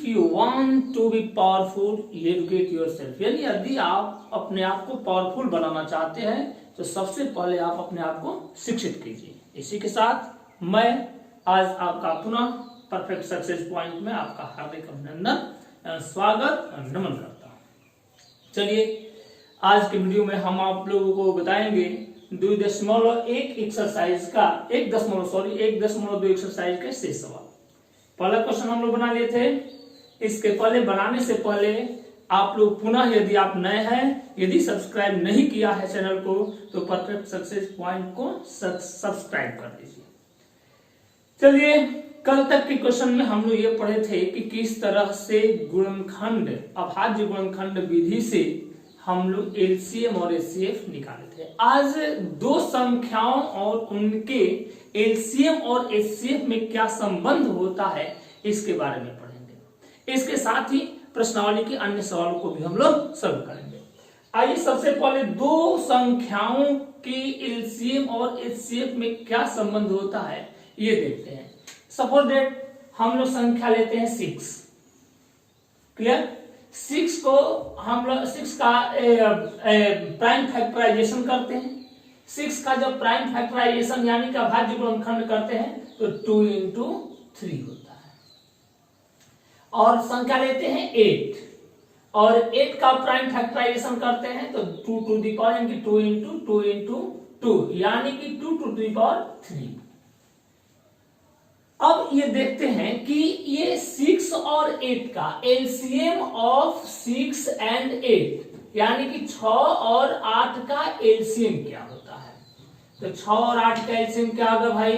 कि you want to be powerful, educate yourself. यानी यदि आप अपने आप को पावरफुल बनाना चाहते हैं तो सबसे पहले आप अपने आप को शिक्षित कीजिए। इसी के साथ मैं आज आपका पुनः परफेक्ट सक्सेस पॉइंट में आपका हार्दिक अभिनंदन, स्वागत और नमन करता हूं। चलिए आज के वीडियो में हम आप लोगों को बताएंगे 2.1 एक्सरसाइज का 1.2 एक्सरसाइज के शेष सवाल। पहला क्वेश्चन हम लोग बना लिए थे। इसके पहले बनाने से पहले आप लोग पुनः, यदि आप नए हैं, यदि सब्सक्राइब नहीं किया है चैनल को, तो परफेक्ट सक्सेस पॉइंट को सब्सक्राइब कर दीजिए। चलिए कल तक के क्वेश्चन में हम लोग ये पढ़े थे कि किस तरह से गुणनखंड, अभाज्य गुणनखंड विधि से हम लोग एलसीएम और एचसीएफ निकाले थे। आज दो संख्याओं और उनके एलसीएम और एचसीएफ में क्या संबंध होता है इसके बारे में पढ़ेंगे। इसके साथ ही प्रश्नावली के अन्य सवालों को भी हम लोग सॉल्व करेंगे। आइए सबसे पहले दो संख्याओं के एलसीएम और एचसीएफ में क्या संबंध होता है ये देखते हैं। सपोज दैट हम लोग संख्या लेते हैं 6। क्लियर? 6 को हम लोग 6 का प्राइम फैक्टराइजेशन करते हैं। 6 का जब प्राइम फैक्टराइजेशन यानी कि अभाज्य गुणनखंड करते हैं तो 2 into 3 होता है। और संख्या लेते हैं 8 और 8 का प्राइम फैक्टराइजेशन करते हैं तो 2 to the power यानी कि 2 into 2 into 2 यानी कि 2 to the power 3। अब ये देखते हैं कि ये 6 और 8 का एलसीएम ऑफ 6 and 8 यानी कि 6 और 8 का एलसीएम क्या होता है। तो 6 और 8 का एलसीएम क्या होगा भाई?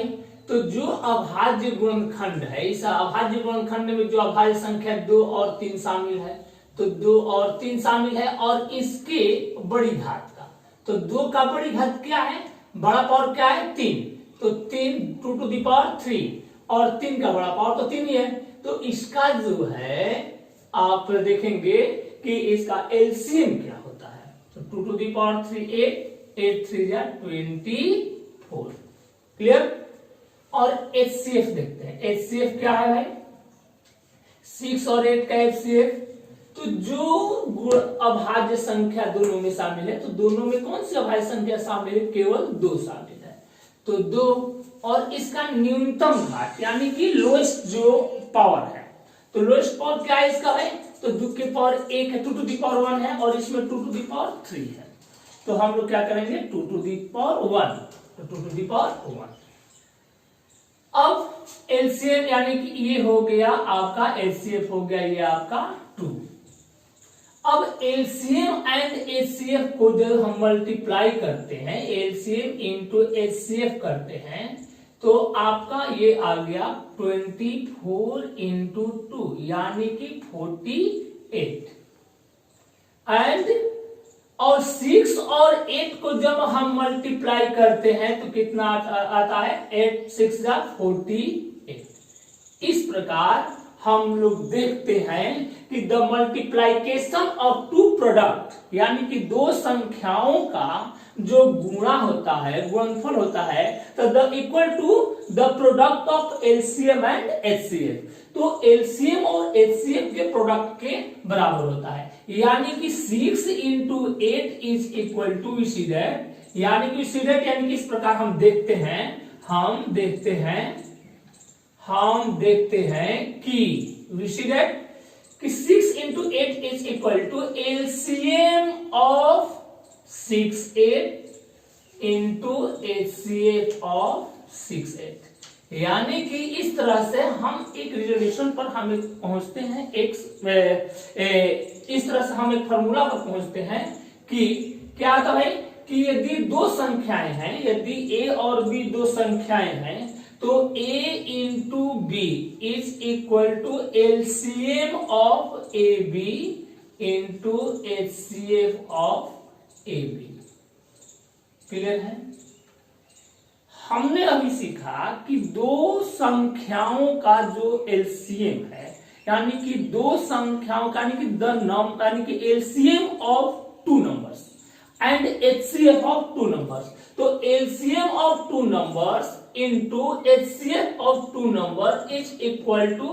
तो जो अभाज्य गुणनखंड है, इस अभाज्य गुणनखंड में जो अभाज्य संख्या 2 और 3 शामिल है, तो 2 और 3 शामिल है और इसके बड़ी घात का, तो 2 का बड़ी घात क्या है? बड़ा पावर क्या है? 3। तो 3 2 to the power 3 और 3 का बड़ा पावर तो 3 ही है। तो इसका जो है आप देखेंगे कि इसका एलसीएम क्या होता है। तो 2 to the power 3 8 3 जा 24। क्लियर? और एचसीएफ देखते हैं। एचसीएफ क्या है भाई? 6 और 8 का एचसीएफ, तो जो अभाज्य संख्या दोनों में शामिल है, तो दोनों में कौन सी अभाज्य संख्या शामिल है? केवल 2 शामिल है। तो 2 और इसका न्यूनतम घात यानी कि लोएस्ट जो पावर है, तो लोएस्ट पावर क्या है इसका है? तो 2 के पावर 1 है, 2 to the power 1 है और इसमें 2 to the power 3 है। तो हम लोग क्या करेंगे? 2 to the power 1, तो 2 to the power 1। अब एलसीएम यानी कि ये हो गया आपका एचसीएफ, हो गया ये आपका 2। अब एलसीएम एंड एचसीएफ को जब हम मल्टीप्लाई करते हैं, एलसीएम इंटू एचसीएफ करते हैं, तो आपका ये आ गया 24 into 2 यानी कि 48। एंड और 6 और 8 को जब हम मल्टीप्लाई करते हैं तो कितना आता है? 8 6 जा 48। इस प्रकार हम लोग देखते हैं कि the multiplication of two product यानी कि दो संख्याओं का जो गुणा होता है, गुणनफल होता है, तो the equal to the product of LCM and HCF. तो एलसीएम और एचसीएफ के प्रोडक्ट के बराबर होता है। यानी कि 6 into 8 is equal to that, यानी कि यानी कि इस प्रकार हम देखते हैं कि 6 into 8 is equal to LCM of 6 8 into HCF of 6 8। यानी कि इस तरह से हम एक रिजोल्यूशन पर हम पहुंचते हैं, इस तरह से हम एक फॉर्मूला पर पहुंचते हैं कि क्या आता है कि यदि दो संख्याएं हैं, यदि A और B दो संख्याएं हैं, तो A into B is equal to LCM of AB into HCF of AB। Clear है? हमने अभी सीखा कि दो संख्याओं का जो एलसीएम है, यानी कि दो संख्याओं का, यानी कि LCM of two numbers and HCF of two numbers. तो LCM of two numbers into HCF of two number is equal to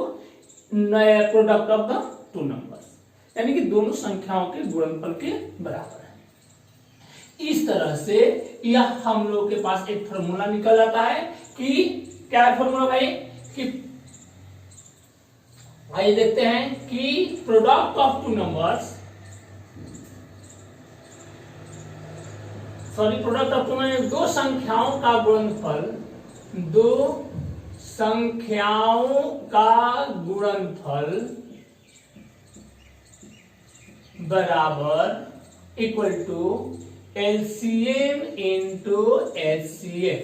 product of the two numbers, यानी कि दोनों संख्याओं के गुणनफल के बराबर है। इस तरह से यह हम लोग के पास एक फॉर्मूला निकल आता है कि क्या है फॉर्मूला भाई, कि आइए देखते हैं कि product of two numbers, product of two numbers, दो संख्याओं का गुणनफल, दो संख्याओं का गुणनफल बराबर equal to LCM into HCF,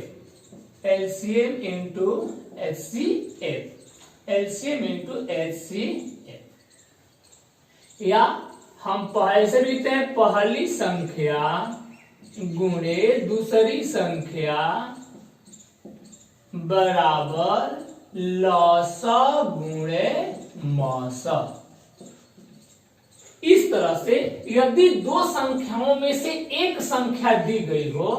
LCM into HCF, LCM into HCF, या हम ऐसे भी लिखते हैं पहली संख्या गुणे दूसरी संख्या बराबर लसा गुणे मौसा। इस तरह से यदि दो संख्याओं में से एक संख्या दी गई हो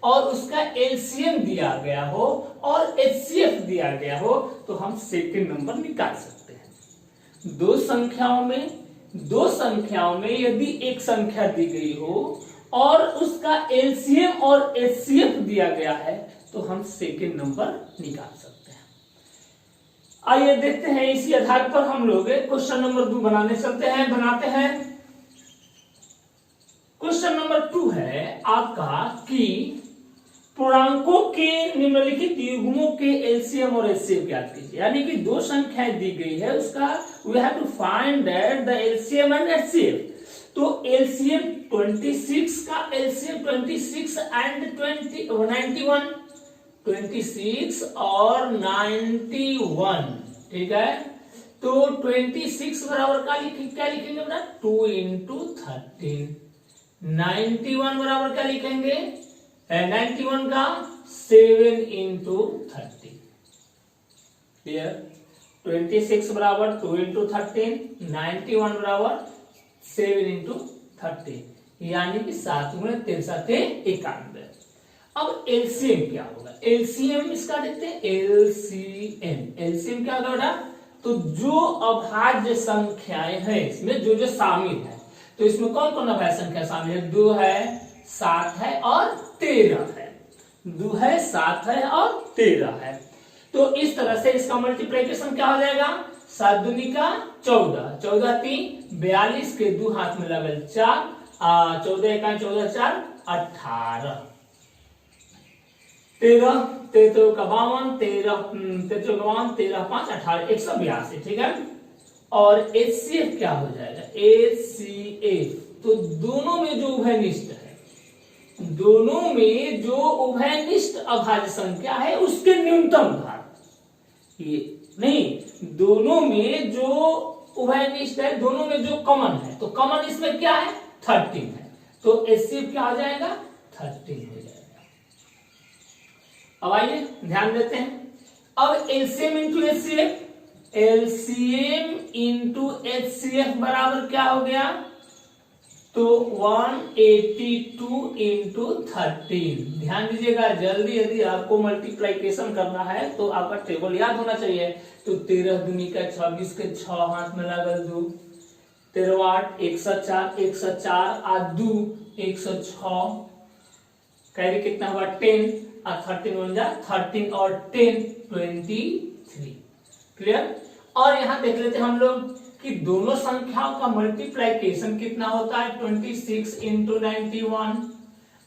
और उसका एलसीएम दिया गया हो और एचसीएफ दिया गया हो तो हम सेकंड नंबर निकाल सकते हैं। दो संख्याओं में यदि एक संख्या दी गई हो और उसका एलसीएम और एचसीएफ दिया गया है तो हम सेकंड नंबर निकाल सकते हैं। आइए देखते हैं, इसी आधार पर हम लोग क्वेश्चन नंबर 2 बनाते हैं। क्वेश्चन नंबर 2 है आपका कि पूर्णांकों के निम्नलिखित युग्मों के एलसीएम और एचसीएफ ज्ञात कीजिए। यानी कि दो संख्याएं दी गई है, उसका we have to find that the LCM and HCF. तो एलसीएम 26 का एलसीएम 26 एंड 91, 26 और 91, ठीक है। तो 26 बराबर क्या लिखेंगे बेटा, 2 इंटू 13। 91 बराबर क्या लिखेंगे, 91 का 7 इंटू 30। क्लियर। 26 बराबर 2 इंटू 13, 91 बराबर 7 इंटू 30, यानी कि 7 गुणे 93 91। अब एलसीएम क्या होगा, एलसीएम इसका देखते हैं। एलसीएम क्या होगा, तो जो अभाज्य संख्याएं हैं इसमें जो शामिल है, तो इसमें कौन कौन अभाज्य संख्या शामिल है, 2 है, 7 है और 13 है। 2 है, 7 है और 13 है। तो इस तरह से इसका मल्टीप्लिकेशन क्या हो जाएगा, 7 दूनी का 14, 14 3 42 के 2 हाथ में लगल 4, 14 1 14 4 18, 13 13 का 52, 13 13 5 18 182, ठीक है। और एचसीएफ क्या हो जाएगा, एचसीएफ तो दोनों में जो उभयनिष्ठ है, दोनों में जो उभयनिष्ठ अभाज्य संख्या है उसके न्यूनतम भाग, ये नहीं, दोनों में जो उभयनिष्ठ है, दोनों में जो कॉमन है, तो कॉमन इसमें क्या है, 13 है। तो एचसीएफ क्या हो जाएगा, 13 हो जाएगा। अब आइए ध्यान देते हैं, अब LCM into HCF, LCM into HCF बराबर क्या हो गया, तो 182 इंटू 13। ध्यान दीजिएगा जल्दी, यदि आपको मल्टीप्लाइकेशन करना है तो आपका टेबल याद होना चाहिए। तो 13 दूनी का 26 के 6 हाथ में लगल 2, 13 8 104, 104 आ 2 106, कैरी कितना हुआ 10 और 13 बन जा 13 और 10 23। क्लियर। और यहां देख लेते हैं हम लोग कि दोनों संख्याओं का मल्टीप्लाइकेशन कितना होता है, 26 इंटू 91।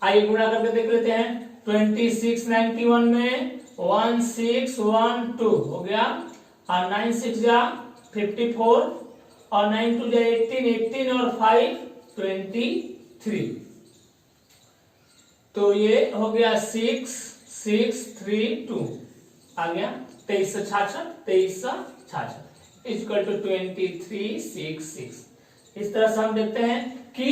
आइए गुणा करके देख लेते हैं, 26 91 में 1612 हो गया, और 9 6 जा 54 और 9 2 जा 18, 18 और 5 23। तो ये हो गया 6 6 3 2 आ गया 2366, 2366 इक्वल टू 2366। इस तरह से हम देखते हैं कि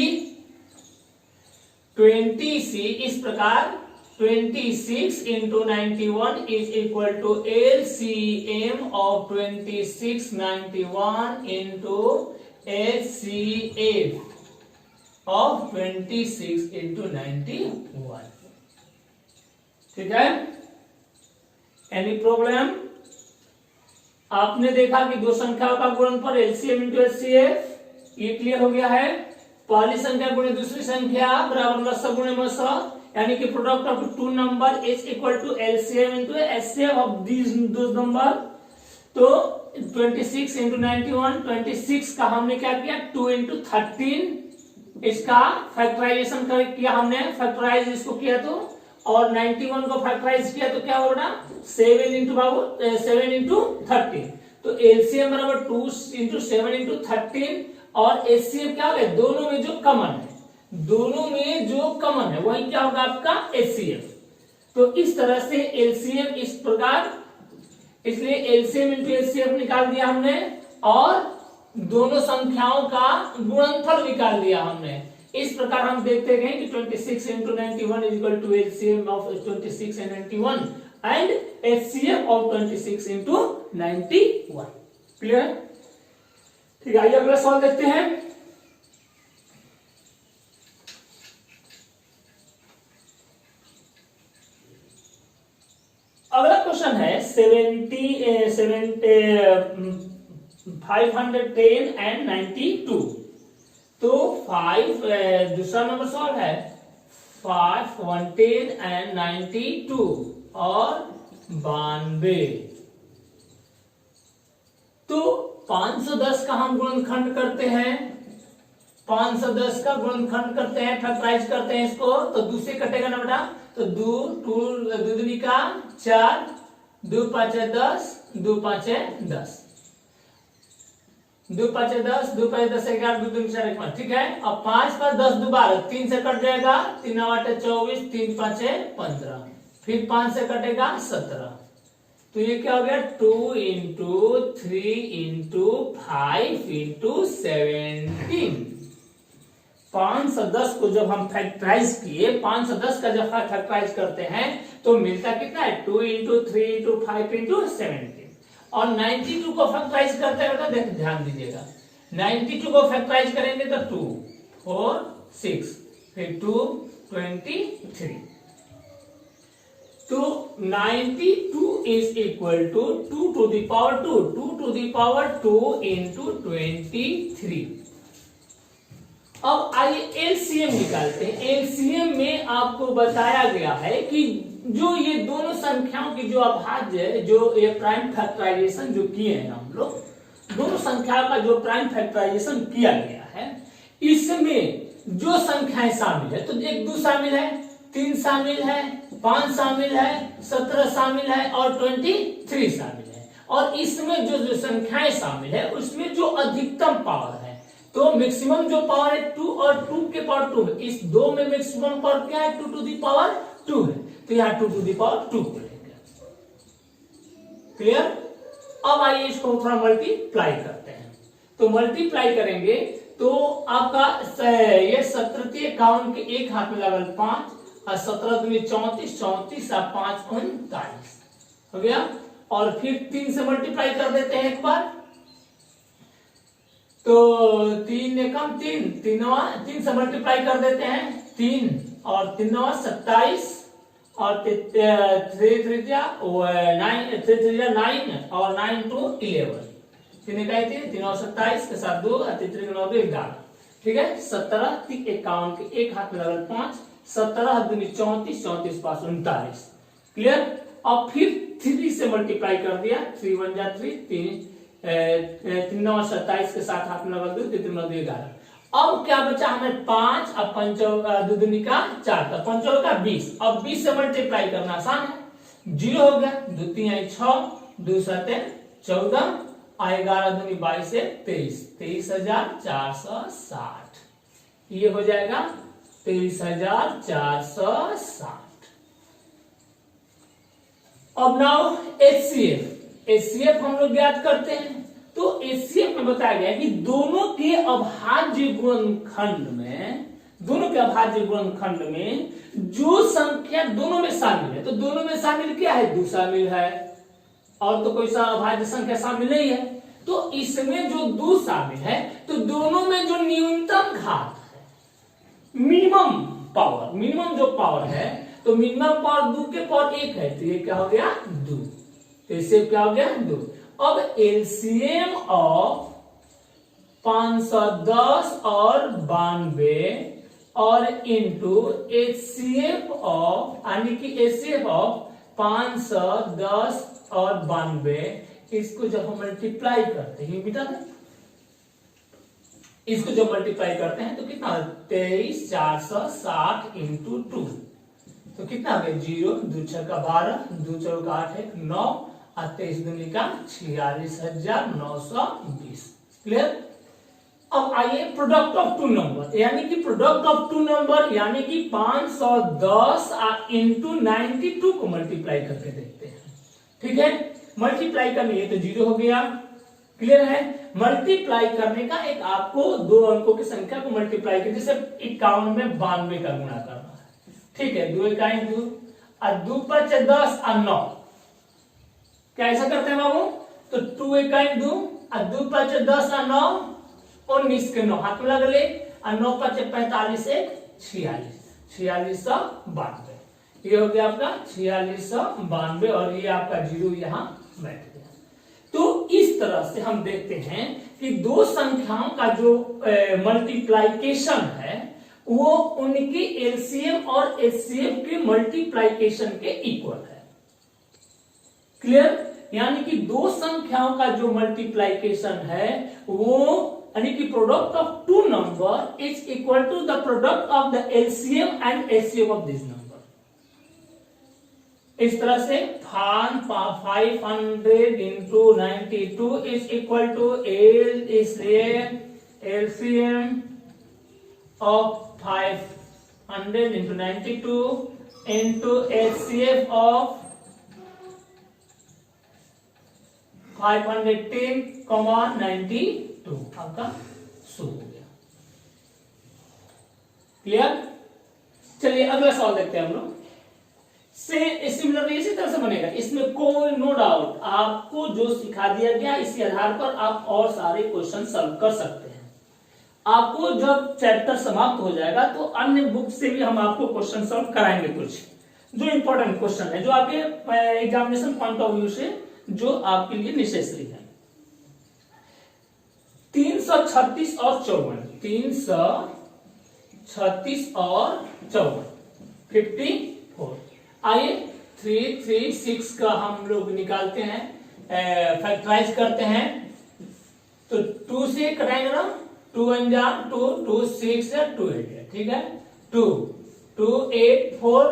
20 इस प्रकार 26 into 91 is equal to LCM of 26 91 into HCF of 26 into 91। ठीक है, एनी प्रॉब्लम। आपने देखा कि दो संख्याओं का गुणनफल एलसीएम इंटू एचसीएफ, ये क्लियर हो गया है। पहली संख्या गुणे दूसरी संख्या बराबर लसा गुणे मसा, यानी कि product of two number is equal to LCM into HCF of these दो नंबर। तो 26 इंटू 91, 26 का हमने क्या किया 2 इंटू 13, इसका फैक्टराइजेशन किया हमने, फैक्टराइज इसको किया तो, और 91 को फैक्टराइज किया तो क्या होगा 7 इंटू बाबू 7 इंटू 13, तो एलसीएम बराबर 2 इंटू 7 इंटू 13, और एचसीएफ क्या होगा दोनों में जो कॉमन है, दोनों में जो कॉमन है वही क्या होगा आपका एचसीएफ। तो इस तरह से एलसीएम इस प्रकार, इसलिए एलसीएम इंटू एचसीएफ निकाल दिया हमने, और दोनों संख्याओं का गुणनफल निकाल दिया हमने। इस प्रकार हम देखते गए कि 26 into 91 is equal to LCM of 26 and 91 and HCF of 26 into 91। Clear? ठीक है, आइए अगला सवाल देखते हैं। अगला क्वेश्चन है 510 एंड 92। तो 5 दूसरा नंबर सवाल है 5, 110 एंड 92 और 92। तो 510 का हम गुणनखंड करते हैं, 510 का गुणनखंड करते हैं, फैक्टराइज करते हैं इसको, तो दूसरे कटेगा ना बेटा, तो 2 दूनी का 4, 2 5 10, 2 5 10, 2 5 10, 2 5 10 11, 2 दूनी 4 1, ठीक है। अब 5 पर 10 दोबारा 3 से कट जाएगा, 3 8 24, 3 5 15, फिर 5 से कटेगा 17, तो ये क्या हो गया 2 इंटू 3 इंटू 5 इंटू 17। 510 को जब हम फैक्टराइज किए, 510 का जब फैक्टराइज करते हैं तो मिलता कितना है 2 इंटू 3 इंटू 5 इंटू 17, और 92 को फैक्टराइज करते हैं तो ध्यान दीजिएगा, 92 को फैक्टराइज करेंगे तो 2 4 6 फिर 2 23, तो 92 is equal to 2 to the power 2, 2 to the power 2 into 23। अब आइए एलसीएम निकालते हैं। एलसीएम में आपको बताया गया है कि जो ये दोनों संख्याओं की जो अभाज्य, जो ये प्राइम फैक्टराइजेशन जो किए हैं हम लोग, दोनों संख्याओं का जो प्राइम फैक्टराइजेशन किया गया है, इसमें जो संख्याएं शामिल है, तो 1 2 शामिल है, 3 शामिल है, 5 शामिल है, 17 शामिल है और 23 शामिल है। और इसमें जो संख्याएं शामिल है उसमें जो अधिकतम पावर है, तो मैक्सिमम जो पावर है 2 और 2 के पावर 2 है, इस दो में मैक्सिमम पावर क्या है 2 टू दी पावर 2 है, तो यहाँ 2 टू दी पावर 2 को लेंगे। क्लियर? अब आइए इसको थोड़ा मल्टीप्लाई करते हैं, तो मल्टीप्लाई करेंगे तो आपका ये 17 51 के एक हाथ में लगल 5 और 17 दूनी 34, 34 और 5 39 हो गया। और फिर 3 से मल्टीप्लाई कर देते हैं एक बार, तो 3 ने कम 3, 3 से मल्टीप्लाई कर देते हैं 3 और 3 27 और 3 3 9 और 9 टू 11, 3 का 3 और 27 के साथ 2 और 3 9 2 11, ठीक है। 17 51 के एक हाथ में लगल 5, 17 दूनी 34, 34 5 39, क्लियर। अब फिर 3 से मल्टीप्लाई कर दिया, 3 1 जा 3, 3 9 27 के साथ हाथ में लगल 2, 3 9 2 11। अब क्या बचा हमें 5 और 5 2 दूनी का 4, तो 5 का 20। अब 20 से मल्टीप्लाई करना आसान है, 0 हो गया, 2 3 6, 2 7 14 और 11 दूनी 22 से 23, 23,460, ये हो जाएगा 23,460। अब नाउ एचसीएफ हम लोग ज्ञात करते हैं, तो एचसीएफ में बताया गया कि दोनों के अभाज्य गुणनखंड में जो संख्या दोनों में शामिल है, तो दोनों में शामिल क्या है 2 शामिल है, और तो कोई सा अभाज्य संख्या शामिल नहीं है, तो इसमें जो 2 शामिल है, तो दोनों में जो न्यूनतम घात है, मिनिमम जो पावर है, तो मिनिमम पावर 2 के पावर 1 है, तो ये क्या हो गया 2, तो इससे क्या हो गया 2। अब एलसीएम ऑफ 510 और 92 और इंटू एचसीएफ ऑफ, यानी कि एचसीएफ ऑफ 510 और 92, इसको जब हम मल्टीप्लाई करते हैं बेटा, इसको जब मल्टीप्लाई करते हैं तो कितना 23,460 इंटू 2, तो कितना आ गया 0 2 6 का 12 2 4 का 8 1 9 और 23 दूनी का 46,920। क्लियर। अब आइए प्रोडक्ट ऑफ टू नंबर, यानी कि प्रोडक्ट ऑफ टू नंबर यानी कि 510 इंटू 92 को मल्टीप्लाई करके देखते हैं। ठीक है, मल्टीप्लाई करनी है तो 0 हो गया। क्लियर है। मल्टीप्लाई करने का एक आपको दो अंकों की संख्या को मल्टीप्लाई कर, जैसे 51 में 92 का गुणा करना है। ठीक है, 2 इकाई 2 और 2 5 10 और 9, क्या ऐसा करते हैं बाबू? तो 2 इकाई 2 और 2 5 10 और 9 19 के 9 हाथ में लगा ले और 9 5 45 1 46 4692, ये हो गया आपका 4692 और ये आपका 0 यहाँ बैठ गया। तो इस तरह से हम देखते हैं कि दो संख्याओं का जो मल्टीप्लाइकेशन है वो उनके एलसीएम और एचसीएफ के मल्टीप्लाइकेशन के इक्वल है। क्लियर। यानी कि दो संख्याओं का जो मल्टीप्लाइकेशन है वो यानी कि product of two number is equal to the product of the LCM and HCF of this number. इस तरह से 500 into 92 is equal to LCM of 500 into 92 into HCF of 510,92 आपका सो हो गया। क्लियर। चलिए अगला सवाल देखते हैं हम लोग। सिमिलरली इसी तरह से बनेगा, इसमें कोई नो डाउट आपको जो सिखा दिया गया इसी आधार पर आप और सारे क्वेश्चन सॉल्व कर सकते हैं। आपको जब चैप्टर समाप्त हो जाएगा तो अन्य बुक से भी हम आपको क्वेश्चन सॉल्व कराएंगे, कुछ जो इंपॉर्टेंट क्वेश्चन है जो आपके एग्जामिनेशन पॉइंट ऑफ व्यू से जो आपके लिए नेसेसरी है। 336 और 54, 336 और 54 54। आइए 3 3 6 का हम लोग निकालते हैं, फैक्टराइज करते हैं। तो 2 से कटाएंगे ना, 2 1 जा 2 2 6 है 2 8 है। ठीक है, 2 2 8 4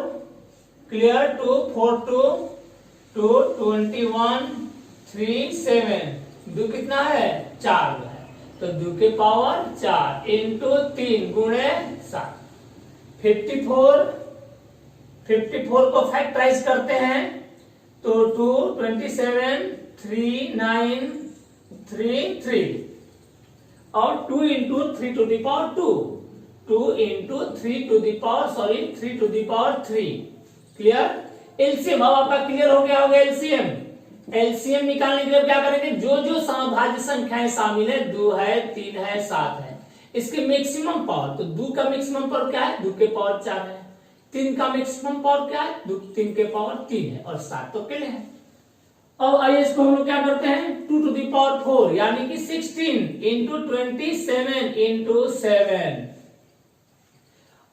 क्लियर, 2 4 2 2 21 3 7 2 कितना है 4 है, तो 2 के पावर 4 इंटू 3 गुणे 7 54 को फैक्टराइज करते हैं तो 2 27 3 9 3 3 और 2 into 3 to the power 2 into 3 to the power 3 to the power 3। Clear. LCM अब आपका क्लियर हो गया होगा। एलसीएम निकालने के लिए क्या करेंगे, जो जो समभाज्य संख्याएं शामिल है 2 है 3 है 7 है, इसके मैक्सिमम पावर, तो 2 का मैक्सिमम पावर क्या है 2 के पावर 4 है, 3 का मैक्सिमम पावर क्या है 3 के पावर 3 है और 7 तो अकेले है। अब आइए इसको हम लोग क्या करते हैं 2 टू द पावर 4 यानी कि 16 इंटू 27 इंटू 7।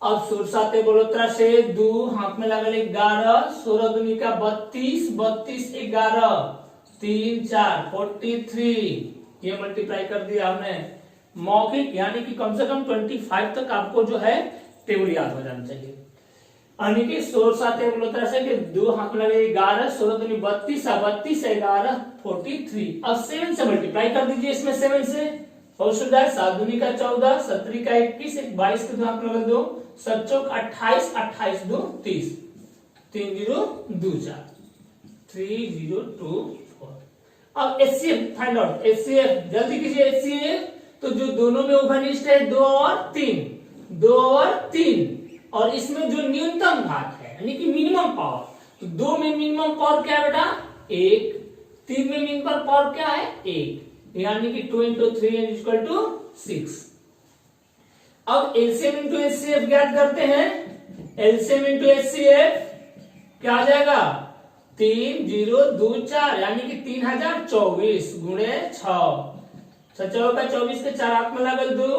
अब सुरसाते बोलोत्रा से 2 हाथ में लगा 11 16 दूनी का 32 32 11 3 4 43। ये मल्टीप्लाई कर दिया हमने। मौखिक यानी कि कम से कम 25 तक आपको जो है टेबल याद हो जाना चाहिए। यानी कि 16 बोलोत्रा से 2 हाथ में लगे 11 16 दूनी 32 32 11 43। अब 7 से मल्टीप्लाई कर दीजिए इसमें 7 से, और 7 दूनी का 14 17 का 21 22 के 2 हाथ में लगा 2 7 चौक 28 28 2 30 3 0 2 4 3 0 2 4। अब एचसीएफ फाइंड आउट। एचसीएफ जल्दी कीजिए। एचसीएफ तो जो दोनों में उभयनिष्ठ है 2 और 3 2 और 3 और इसमें जो न्यूनतम घात है यानी कि मिनिमम पावर, तो 2 में मिनिमम पावर क्या है बेटा 1, 3 में मिनिमम पावर क्या है 1 यानी कि 2 into 3 is equal to 6। अब एलसीएम इंटू एचसीएफ ज्ञात करते हैं। एलसीएम इंटू एचसीएफ क्या आ जाएगा 3024 यानी कि 3024 गुणे 6 का 24 के 4 हाथ में लगल 2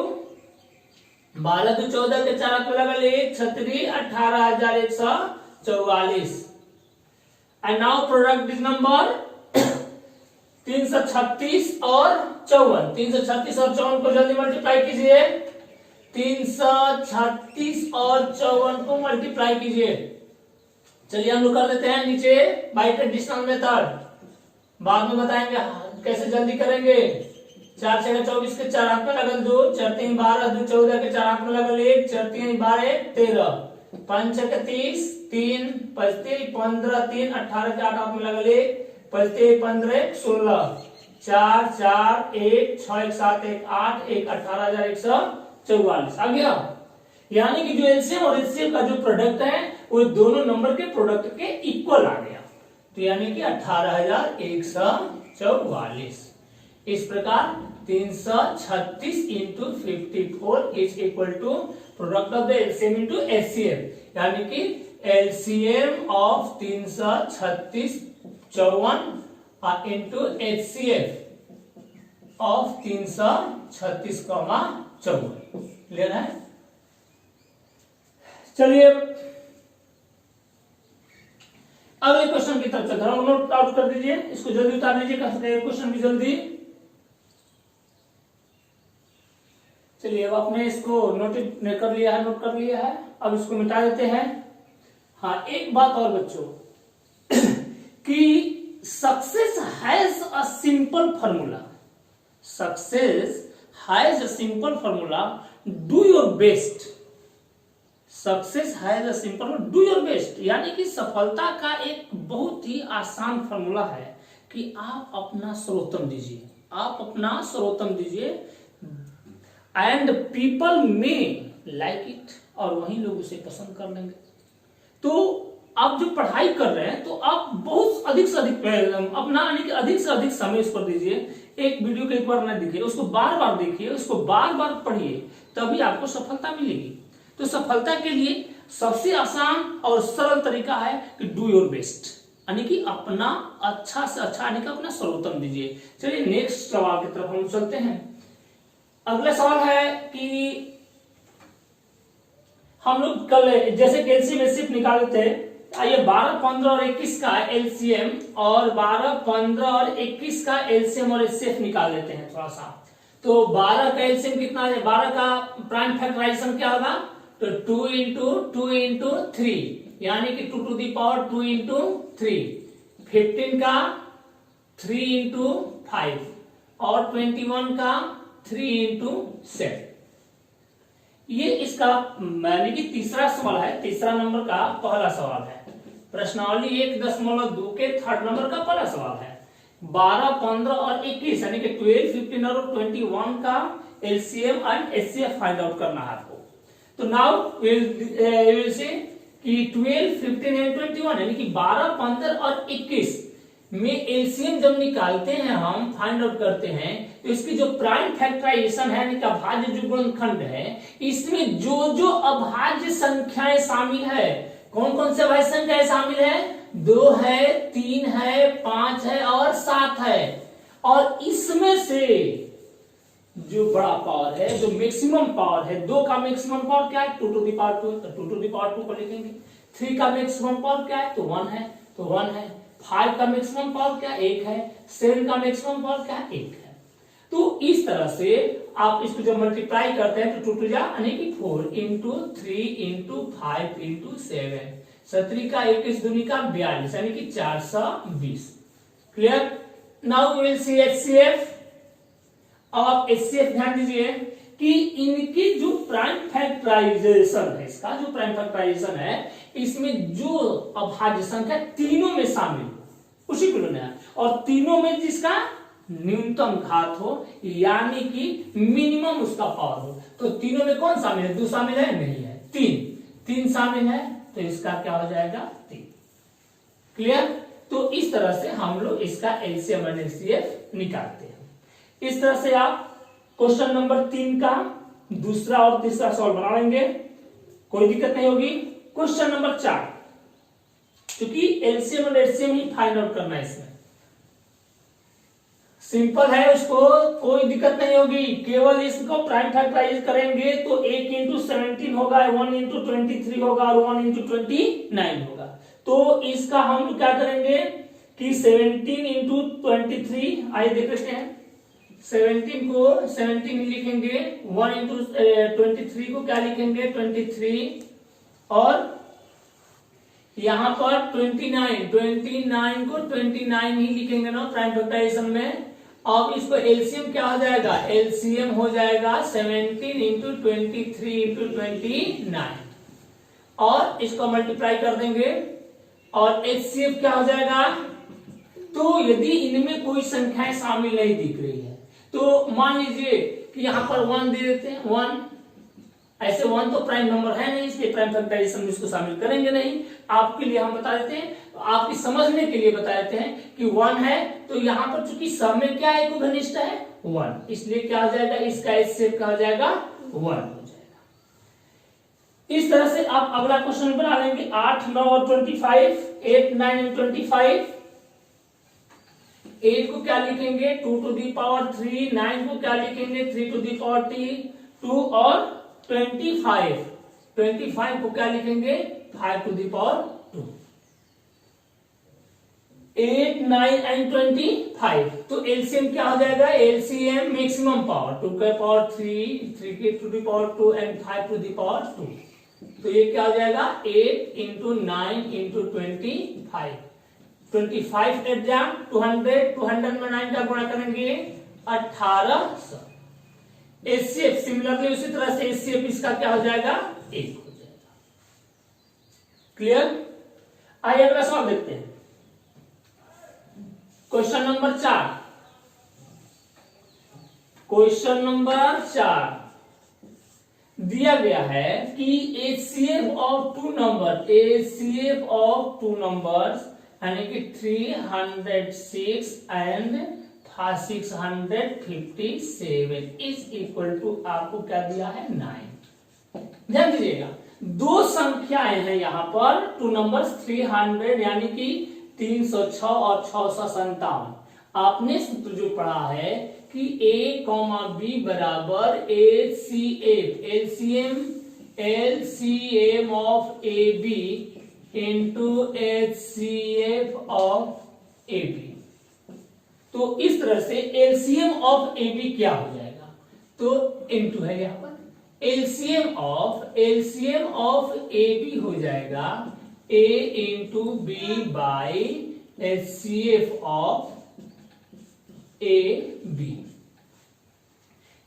12 2 14 के 4 हाथ में लगल 1 छतरी 18144 and now product this number 336 और 54 336 और 54 को जल्दी मल्टीप्लाई कीजिए 336 और 54 को मल्टीप्लाई कीजिए। चलिए हम लोग कर देते हैं नीचे बाय ट्रेडिशनल मेथड, बाद में बताएंगे कैसे जल्दी करेंगे। 4 6 24 के 4 हाथ में लगल 2 4 3 12 2 14 के 4 हाथ में लगल 1 4 3 12 13 5 6 30 3 35 15 3 18 के 8 हाथ में लगल 1 35 15 16 4 4 1 6 1 7 1 8 1 18144 आ गया। यानी कि जो एलसीएम और एचसीएफ का जो प्रोडक्ट है वो दोनों नंबर के प्रोडक्ट के इक्वल आ गया, तो यानी कि 18144। इस प्रकार 336 into 54 is equal to product of the LCM into HCF, यानी कि LCM of 336 54 into HCF of 336, 54 clear है। चलिए अगले क्वेश्चन की तरफ चलते हैं, नोट आउट कर दीजिए, इसको जल्दी उतार लीजिए क्वेश्चन भी जल्दी। चलिए अब आपने इसको नोट कर लिया है, अब इसको मिटा देते हैं। हाँ एक बात और बच्चों कि success has a simple formula, success has a simple formula, do your best. Success has a simple do your best, यानी कि सफलता का एक बहुत ही आसान फॉर्मूला है कि आप अपना सर्वोत्तम दीजिए, आप अपना सर्वोत्तम दीजिए एंड पीपल में लाइक इट, और वही लोग उसे पसंद कर लेंगे। तो आप जो पढ़ाई कर रहे हैं तो आप बहुत अधिक से अधिक अपना यानी कि अधिक से अधिक समय इस पर दीजिए। एक वीडियो को एक बार न देखिए, उसको बार बार देखिए, उसको बार बार पढ़िए, तभी आपको सफलता मिलेगी। तो सफलता के लिए सबसे आसान और सरल तरीका है कि डू योर बेस्ट, यानी कि अपना अच्छा से अच्छा यानी कि अपना सर्वोत्तम दीजिए। चलिए नेक्स्ट सवाल की तरफ हम चलते हैं। अगला सवाल है कि हम लोग कल जैसे एलसीएम एचसीएफ निकाले थे, आइए 12 15 और 21 का एलसीएम और 12 15 और 21 का एलसीएम और एचसीएफ निकाल लेते हैं थोड़ा सा। तो 12 का एलसीएम कितना है, 12 का प्राइम फैक्टराइजेशन क्या होगा, तो 2 इंटू 3 यानी कि 2 टू दी पावर 2 इंटू 3, 15 का 3 इंटू 5 और 21 का 3 इंटू 7। ये इसका यानी कि तीसरा सवाल है, तीसरा नंबर का पहला सवाल है, प्रश्नावली 1.2 के थर्ड नंबर का पहला सवाल है। 12 15 और 21 यानी कि 12 15 और 21 का LCM and HCF find out करना है आपको। तो नाउ विल से कि 12 15 एंड 21 यानी कि 12 15 और 21 में एलसीएम जब निकालते हैं हम फाइंड आउट करते हैं, तो इसकी जो प्राइम फैक्टराइजेशन है यानी कि अभाज्य जो गुणनखंड है, इसमें जो जो अभाज्य संख्याएं शामिल है, कौन कौन से अभाज्य संख्याएं शामिल है, 2 है 3 है 5 है और 7 है। और इसमें से जो बड़ा पावर है, जो मैक्सिमम पावर है, 2 का मैक्सिमम पावर क्या है, 2 टू दी पावर 2, तो 2 टू दी पावर 2 को लिखेंगे। 3 का मैक्सिमम पावर क्या है, तो 1 है, तो 1 है। 5 का मैक्सिमम पावर क्या, 1 है। 7 का मैक्सिमम पावर क्या, 1 है। तो इस तरह से आप इसको जब मल्टीप्लाई करते हैं तो 2 जा यानी कि 4 इंटू 3 इंटू 5 इंटू 7, 17 का 21 दूनी का 42 यानी कि 420। Clear. Now we will see HCF. अब आप एचसीएफ ध्यान दीजिए कि इनकी जो प्राइम फैक्टराइजेशन है, इसका जो प्राइम फैक्टराइजेशन है, इसमें जो अभाज्य संख्या तीनों में शामिल उसी को लेना है, और तीनों में जिसका न्यूनतम घात हो यानी कि मिनिमम उसका पावर हो। तो तीनों में कौन शामिल है, 2 शामिल है, नहीं है, 3 शामिल है, तो इसका क्या हो जाएगा, 3। क्लियर। तो इस तरह से हम लोग इसका एलसीएम और एचसीएफ निकालते हैं। इस तरह से आप क्वेश्चन नंबर 3 का दूसरा और तीसरा सवाल बना लेंगे, कोई दिक्कत नहीं होगी। क्वेश्चन नंबर 4, क्योंकि एलसीएम और एचसीएम ही फाइंड आउट करना है इसमें। सिंपल है, उसको कोई दिक्कत नहीं होगी, केवल इसको प्राइम फैक्टराइज करेंगे तो 1 इंटू 17 होगा, 1 इंटू 23 होगा और 1 इंटू 29 होगा। तो इसका हम क्या करेंगे कि 17 इंटू 23, आइए देख लेते हैं। 17 को 17 लिखेंगे, 1 इंटू 23 को क्या लिखेंगे 23, और यहां पर 29 को 29 ही लिखेंगे ना प्राइम फैक्टराइजेशन में। अब इसको एलसीएम क्या हो जाएगा, एलसीएम हो जाएगा 17 इंटू 23 इंटू 29, और इसको मल्टीप्लाई कर देंगे, और एचसीएफ क्या हो जाएगा। तो यदि इनमें कोई संख्याएं शामिल नहीं दिख रही है तो मान लीजिए कि यहां पर 1 दे देते हैं, 1, ऐसे 1 तो प्राइम नंबर है नहीं, इसलिए प्राइम फैक्टराइजेशन में इसको शामिल करेंगे नहीं। आपके लिए हम बता देते हैं, आपकी समझने के लिए बता देते हैं कि 1 है तो यहां पर चूंकि सब में क्या है, घनिष्ठ है 1, इसलिए क्या हो जाएगा, इसका एचसीएफ क्या हो जाएगा 1 हो जाएगा। इस तरह से आप अगला क्वेश्चन बना लेंगे। 8, 9 और 25, 8, 9 एंड 25। 8 को क्या लिखेंगे 2 टू दी पावर 3, 9 को क्या लिखेंगे 3 टू दी पावर 2, और 25 को क्या लिखेंगे 5 टू दी पावर 2। 8, 9 एंड 25, तो एलसीएम क्या हो जाएगा, एलसीएम मैक्सिमम पावर 2 के पावर 3, 3 के to the power 2 and 5 to the power 2। तो ये क्या हो जाएगा 8 इंटू 9 इंटू 25, 25 एट जा 200 में 9 का गुणा करेंगे 1800। एचसीएफ सिमिलरली उसी तरह से एचसीएफ इसका क्या हो जाएगा 1 हो जाएगा। क्लियर। आइए अगला सवाल देखते हैं। Question number 4। क्वेश्चन नंबर 4 दिया गया है कि HCF of two number, HCF of two numbers यानी कि 306 एंड 657 इज इक्वल टू, आपको क्या दिया है 9। ध्यान दीजिएगा, दो संख्याएं हैं यहां पर, टू नंबर्स 300 यानी कि 306 और 657। आपने सूत्र जो पढ़ा है कि a, b बराबर HCF, LCM of A B into HCF of A B. तो इस तरह से एलसीएम ऑफ ए बी क्या हो जाएगा, तो इनटू है यहां पर, एलसीएम ऑफ ए बी हो जाएगा a into B by HCF of A B.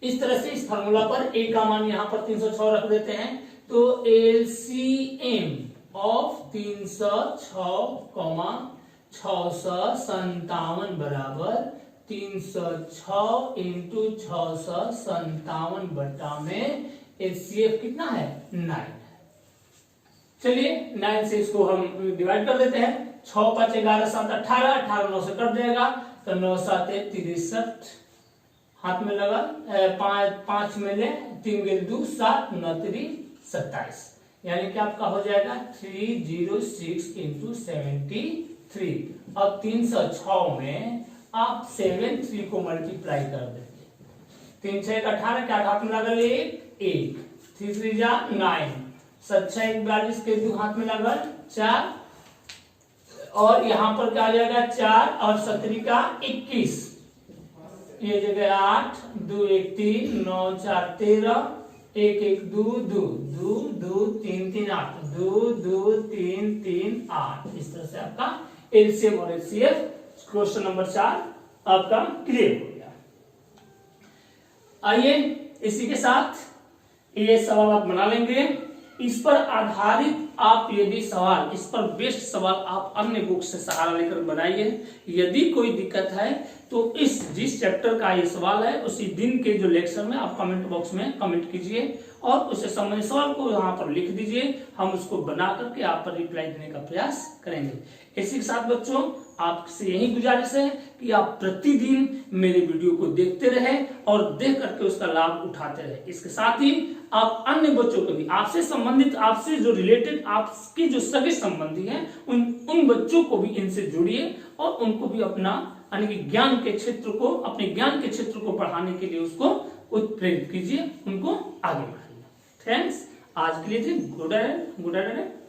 इस तरह से इस फार्मूला पर a का मान यहां पर 306 रख देते हैं, तो एलसीएम ऑफ 306, 657 बराबर 306 इंटू 657 बटा में एचसीएफ कितना है 9 है। चलिए 9 से इसको हम डिवाइड कर देते हैं। 6 5 11 7 18, 18 9 से कट जाएगा, तो 9 7 63 हाथ में लगा, 5 में ले, 3 गेल 2 7 9 3 27, यानी कि आपका हो जाएगा 306 इंटू 73। अब 306 में आप 73 को मल्टीप्लाई कर देंगे, 3 6 18 क्या हाथ में लगा, 1 3 3 जा 9, 7 6 42 के 2 हाथ में लगा 4, और यहां पर क्या आ जाएगा 4 और 17 का 21, ये जगह 8 2 1 3 9 4 13, 1 1 2 2 2 2 3 3 8 2 2 3 3 8। इस तरह से आपका एलसीएम और एचसीएफ क्वेश्चन नंबर 4 आपका क्लियर हो गया। आइए इसी के साथ ये सवाल आप बना लेंगे। इस पर आधारित आप यदि सवाल, इस पर बेस्ड सवाल आप अन्य बुक से सहारा लेकर बनाइए। यदि कोई दिक्कत है तो इस जिस चैप्टर का ये सवाल है उसी दिन के जो लेक्चर में आप कमेंट बॉक्स में कमेंट कीजिए और उससे संबंधित सवाल को यहाँ पर लिख दीजिए, हम उसको बना करके आप पर रिप्लाई देने का प्रयास करेंगे। इसी के साथ बच्चों आपसे यही गुजारिश है कि आप प्रतिदिन मेरे वीडियो को देखते रहें और देख करके उसका लाभ उठाते रहें। इसके साथ ही आप अन्य बच्चों को भी, आपसे संबंधित, आपसे जो रिलेटेड, आपके जो सगे संबंधी हैं, उन उन बच्चों को भी इनसे जुड़िए और उनको भी अपना यानी कि ज्ञान के क्षेत्र को, अपने ज्ञान के क्षेत्र को बढ़ाने के लिए उसको उत्प्रेरित कीजिए, उनको आगे बढ़ाइए। थैंक्स, आज के लिए जी गुड नाइट।